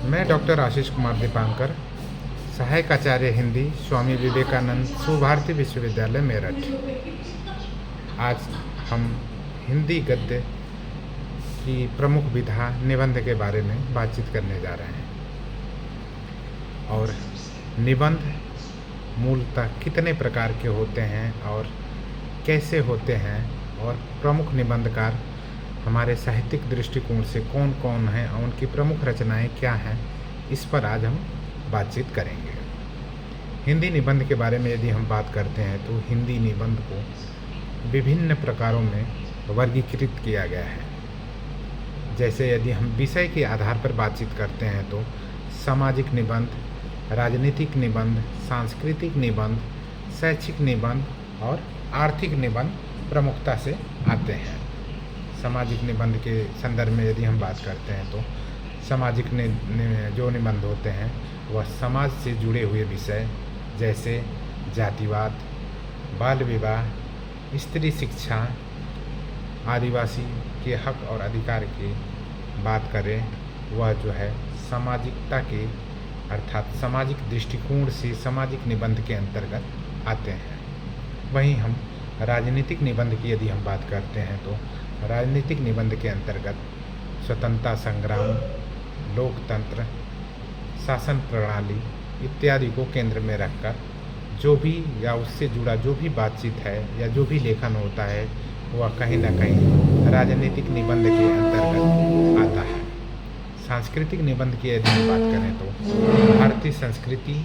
मैं डॉक्टर आशीष कुमार दीपांकर, सहायक आचार्य हिंदी, स्वामी विवेकानंद सुभारती विश्वविद्यालय मेरठ। आज हम हिंदी गद्य की प्रमुख विधा निबंध के बारे में बातचीत करने जा रहे हैं। और निबंध मूलतः कितने प्रकार के होते हैं और कैसे होते हैं, और प्रमुख निबंधकार हमारे साहित्यिक दृष्टिकोण से कौन कौन हैं और उनकी प्रमुख रचनाएं क्या हैं, इस पर आज हम बातचीत करेंगे। हिंदी निबंध के बारे में यदि हम बात करते हैं तो हिंदी निबंध को विभिन्न प्रकारों में वर्गीकृत किया गया है। जैसे यदि हम विषय के आधार पर बातचीत करते हैं तो सामाजिक निबंध, राजनीतिक निबंध, सांस्कृतिक निबंध, शैक्षिक निबंध और आर्थिक निबंध प्रमुखता से आते हैं। सामाजिक निबंध के संदर्भ में यदि हम बात करते हैं तो सामाजिक जो निबंध होते हैं वह समाज से जुड़े हुए विषय जैसे जातिवाद, बाल विवाह, स्त्री शिक्षा, आदिवासी के हक और अधिकार की बात करें, वह जो है सामाजिकता के अर्थात सामाजिक दृष्टिकोण से सामाजिक निबंध के अंतर्गत आते हैं। वहीं हम राजनीतिक निबंध की यदि हम बात करते हैं तो राजनीतिक निबंध के अंतर्गत स्वतंत्रता संग्राम, लोकतंत्र, शासन प्रणाली इत्यादि को केंद्र में रखकर जो भी या उससे जुड़ा जो भी बातचीत है या जो भी लेखन होता है वह कहीं ना कहीं राजनीतिक निबंध के अंतर्गत आता है। सांस्कृतिक निबंध की यदि हम बात करें तो भारतीय संस्कृति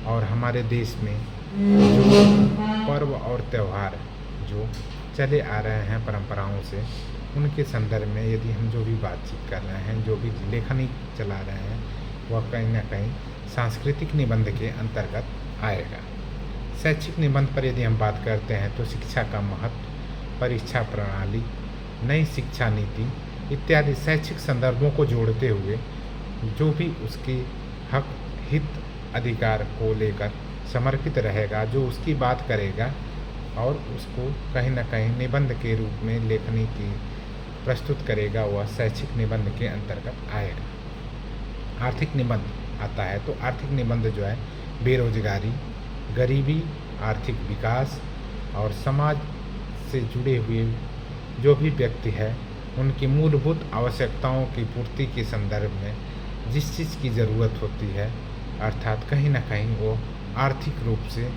और हमारे देश में जो पर्व और त्यौहार जो चले आ रहे हैं परंपराओं से, उनके संदर्भ में यदि हम जो भी बातचीत कर रहे हैं, जो भी लेखनी चला रहे हैं, वह कहीं ना कहीं सांस्कृतिक निबंध के अंतर्गत आएगा। शैक्षिक निबंध पर यदि हम बात करते हैं तो शिक्षा का महत्व, परीक्षा प्रणाली, नई शिक्षा नीति इत्यादि शैक्षिक संदर्भों को जोड़ते हुए जो भी उसके हक, हित, अधिकार को लेकर समर्पित रहेगा, जो उसकी बात करेगा और उसको कहीं ना कहीं निबंध के रूप में लेखनी की प्रस्तुत करेगा, वह शैक्षिक निबंध के अंतर्गत आएगा। आर्थिक निबंध आता है तो आर्थिक निबंध जो है बेरोजगारी, गरीबी, आर्थिक विकास और समाज से जुड़े हुए जो भी व्यक्ति है उनकी मूलभूत आवश्यकताओं की पूर्ति के संदर्भ में जिस चीज़ की ज़रूरत होती है, अर्थात कहीं ना कहीं वो आर्थिक रूप से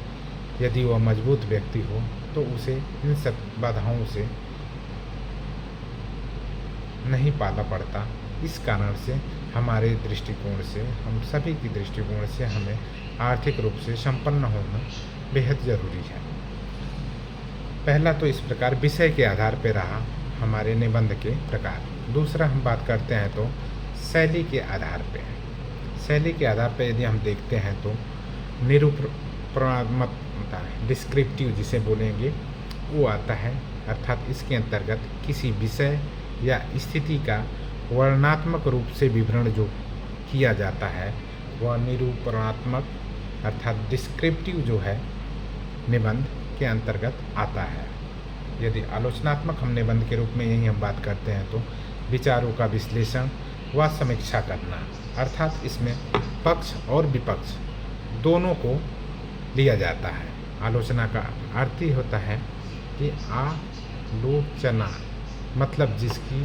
यदि वह मजबूत व्यक्ति हो तो उसे इन सब बाधाओं से नहीं पाला पड़ता। इस कारण से हमारे दृष्टिकोण से, हम सभी की दृष्टिकोण से हमें आर्थिक रूप से संपन्न होना बेहद ज़रूरी है। पहला तो इस प्रकार विषय के आधार पर रहा हमारे निबंध के प्रकार। दूसरा हम बात करते हैं तो शैली के आधार पे। शैली के आधार पर यदि हम देखते हैं तो निरूपणात्मक डिस्क्रिप्टिव जिसे बोलेंगे वो आता है, अर्थात इसके अंतर्गत किसी विषय या स्थिति का वर्णनात्मक रूप से विवरण जो किया जाता है वह निरूपणात्मक अर्थात डिस्क्रिप्टिव जो है निबंध के अंतर्गत आता है। यदि आलोचनात्मक हम निबंध के रूप में यही हम बात करते हैं तो विचारों का विश्लेषण व समीक्षा करना, अर्थात इसमें पक्ष और विपक्ष दोनों को लिया जाता है। आलोचना का अर्थ ही होता है कि आलोचना मतलब जिसकी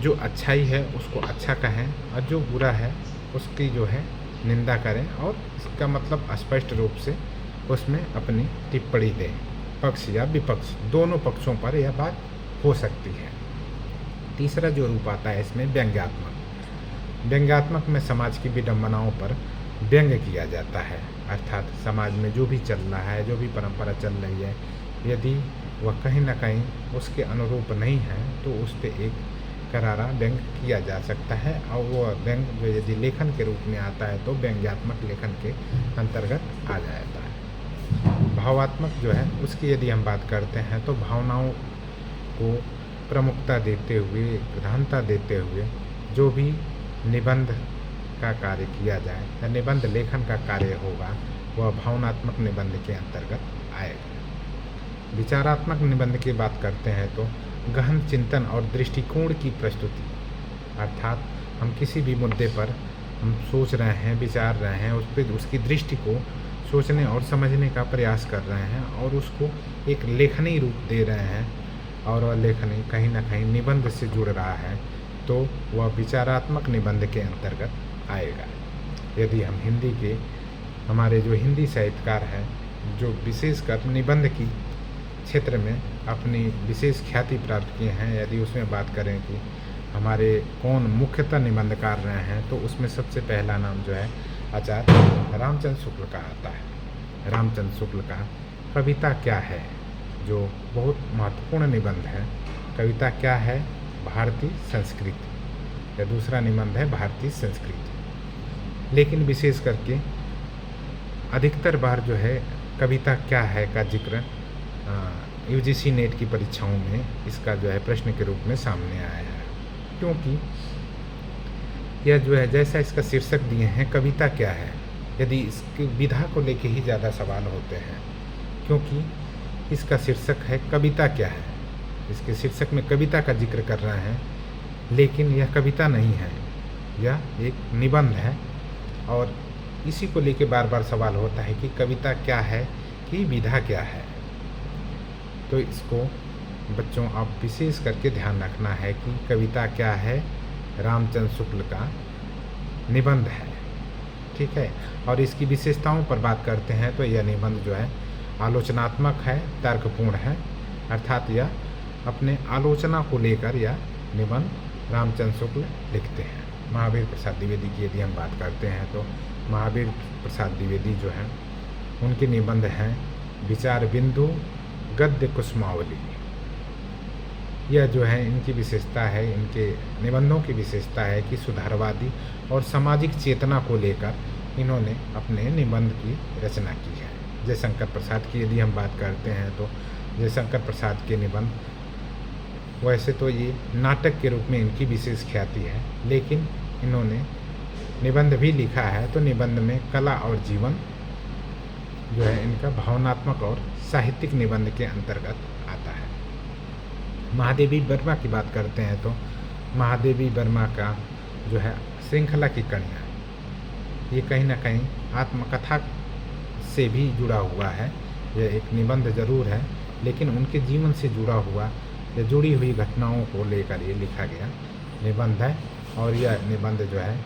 जो अच्छाई है उसको अच्छा कहें और जो बुरा है उसकी जो है निंदा करें, और इसका मतलब स्पष्ट रूप से उसमें अपनी टिप्पणी दें। पक्ष या विपक्ष दोनों पक्षों पर यह बात हो सकती है। तीसरा जो रूप आता है इसमें व्यंग्यात्मक। व्यंग्यात्मक में समाज की विडंबनाओं पर व्यंग किया जाता है, अर्थात समाज में जो भी चल रहा है, जो भी परंपरा चल रही है, यदि वह कहीं ना कहीं उसके अनुरूप नहीं है तो उस पर एक करारा व्यंग किया जा सकता है। और वह व्यंग जो यदि लेखन के रूप में आता है तो व्यंग्यात्मक लेखन के अंतर्गत आ जाता है। भावात्मक जो है उसकी यदि हम बात करते हैं तो भावनाओं को प्रमुखता देते हुए, प्रधानता देते हुए जो भी निबंध का कार्य किया जाए या निबंध लेखन का कार्य होगा वह भावनात्मक निबंध के अंतर्गत आएगा। विचारात्मक निबंध की बात करते हैं तो गहन चिंतन और दृष्टिकोण की प्रस्तुति, अर्थात हम किसी भी मुद्दे पर हम सोच रहे हैं, विचार रहे हैं, उस पर उसकी दृष्टि को सोचने और समझने का प्रयास कर रहे हैं और उसको एक लेखनी रूप दे रहे हैं और वह लेखनी कहीं ना कहीं निबंध से जुड़ रहा है, तो वह विचारात्मक निबंध के अंतर्गत आएगा। यदि हम हिंदी के हमारे जो हिंदी साहित्यकार हैं, जो विशेषकर निबंध की क्षेत्र में अपनी विशेष ख्याति प्राप्त किए हैं, यदि उसमें बात करें कि हमारे कौन मुख्यतः निबंधकार रहे हैं, तो उसमें सबसे पहला नाम जो है आचार्य रामचंद्र शुक्ल का आता है। रामचंद्र शुक्ल का कविता क्या है, जो बहुत महत्वपूर्ण निबंध है। कविता क्या है? भारतीय संस्कृति। या दूसरा निबंध है भारतीय संस्कृति। लेकिन विशेष करके अधिकतर बार जो है कविता क्या है का जिक्र यूजीसी नेट की परीक्षाओं में इसका जो है प्रश्न के रूप में सामने आया है, क्योंकि यह जो है जैसा इसका शीर्षक दिए हैं कविता क्या है, यदि इसकी विधा को लेके ही ज़्यादा सवाल होते हैं, क्योंकि इसका शीर्षक है कविता क्या है। इसके शीर्षक में कविता का जिक्र कर रहे हैं, लेकिन यह कविता नहीं है, यह एक निबंध है। और इसी को लेके बार बार सवाल होता है कि कविता क्या है कि विधा क्या है। तो इसको बच्चों आप विशेष करके ध्यान रखना है कि कविता क्या है, रामचंद्र शुक्ल का निबंध है, ठीक है। और इसकी विशेषताओं पर बात करते हैं तो यह निबंध जो है आलोचनात्मक है, तर्कपूर्ण है, अर्थात यह अपने आलोचना को लेकर यह निबंध रामचंद्र शुक्ल लिखते हैं। महावीर प्रसाद द्विवेदी की यदि हम बात करते हैं तो महावीर प्रसाद द्विवेदी जो हैं उनके निबंध हैं विचार बिंदु, गद्य कुसुमावली। यह जो है इनकी विशेषता है, इनके निबंधों की विशेषता है कि सुधारवादी और सामाजिक चेतना को लेकर इन्होंने अपने निबंध की रचना की है। जयशंकर प्रसाद की यदि हम बात करते हैं तो जयशंकर प्रसाद के निबंध वैसे तो ये नाटक के रूप में इनकी विशेष ख्याति है, लेकिन इन्होंने निबंध भी लिखा है। तो निबंध में कला और जीवन जो है इनका भावनात्मक और साहित्यिक निबंध के अंतर्गत आता है। महादेवी वर्मा की बात करते हैं तो महादेवी वर्मा का जो है श्रृंखला की कड़ियाँ, ये कहीं ना कहीं आत्मकथा से भी जुड़ा हुआ है। यह एक निबंध जरूर है, लेकिन उनके जीवन से जुड़ा हुआ या जुड़ी हुई घटनाओं को लेकर ये लिखा गया निबंध है। और यह निबंध जो है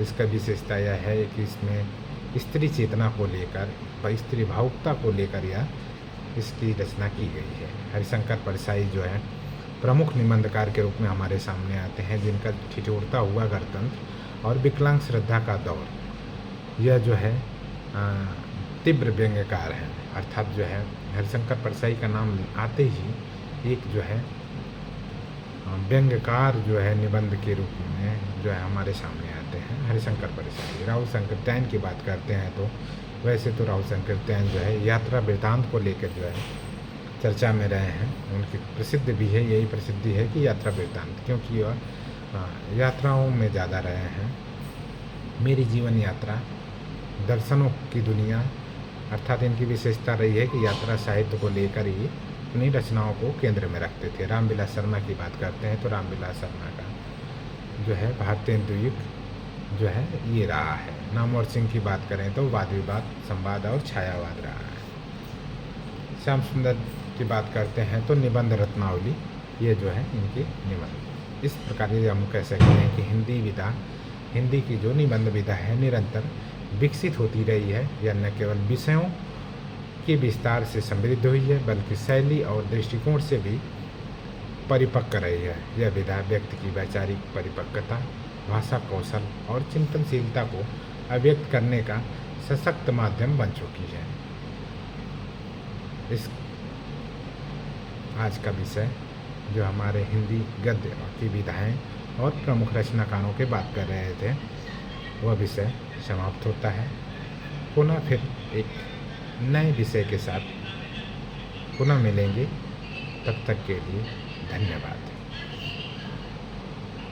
इसका विशेषता यह है कि इसमें स्त्री चेतना को लेकर व स्त्री भावुकता को लेकर यह इसकी रचना की गई है। हरिशंकर परसाई जो है प्रमुख निबंधकार के रूप में हमारे सामने आते हैं, जिनका ठिठुरता हुआ गणतंत्र और विकलांग श्रद्धा का दौर, यह जो है तीव्र व्यंग्यकार है। अर्थात जो है हरिशंकर परसाई का नाम आते ही एक जो है व्यंग्यकार जो है निबंध के रूप में जो है हमारे सामने आते हैं हरिशंकर परसाई। राहुल संकृत्यायन की बात करते हैं तो वैसे तो राहुल संकृत्यायन जो है यात्रा वृत्तांत को लेकर जो है चर्चा में रहे हैं। उनकी प्रसिद्ध भी है, यही प्रसिद्धि है कि यात्रा वृत्तांत, क्योंकि वह यात्राओं में ज़्यादा रहे हैं। मेरी जीवन यात्रा, दर्शनों की दुनिया, अर्थात इनकी विशेषता रही है कि यात्रा साहित्य को लेकर ही अपनी रचनाओं को केंद्र में रखते थे। रामविलास शर्मा की बात करते हैं तो रामविलास शर्मा का जो है भारतेंदुयुग जो है ये रहा है। नामवर सिंह की बात करें तो वाद विवाद, संवाद और छायावाद रहा है। श्याम सुंदर की बात करते हैं तो निबंध रत्नावली, ये जो है इनके निबंध। इस प्रकार ये हम कह सकते हैं कि हिंदी की जो निबंध विधा है निरंतर विकसित होती रही है। यह न केवल विषयों के विस्तार से समृद्ध हुई है, बल्कि शैली और दृष्टिकोण से भी परिपक्व रही है। यह विधा व्यक्ति की वैचारिक परिपक्वता, भाषा कौशल और चिंतनशीलता को अभिव्यक्त करने का सशक्त माध्यम बन चुकी है। इस आज का विषय जो हमारे हिंदी गद्य की विधाएं और प्रमुख रचनाकारों की बात कर रहे थे, वह विषय समाप्त होता है। पुनः फिर एक नए विषय के साथ पुनः मिलेंगे। तब तक के लिए धन्यवाद।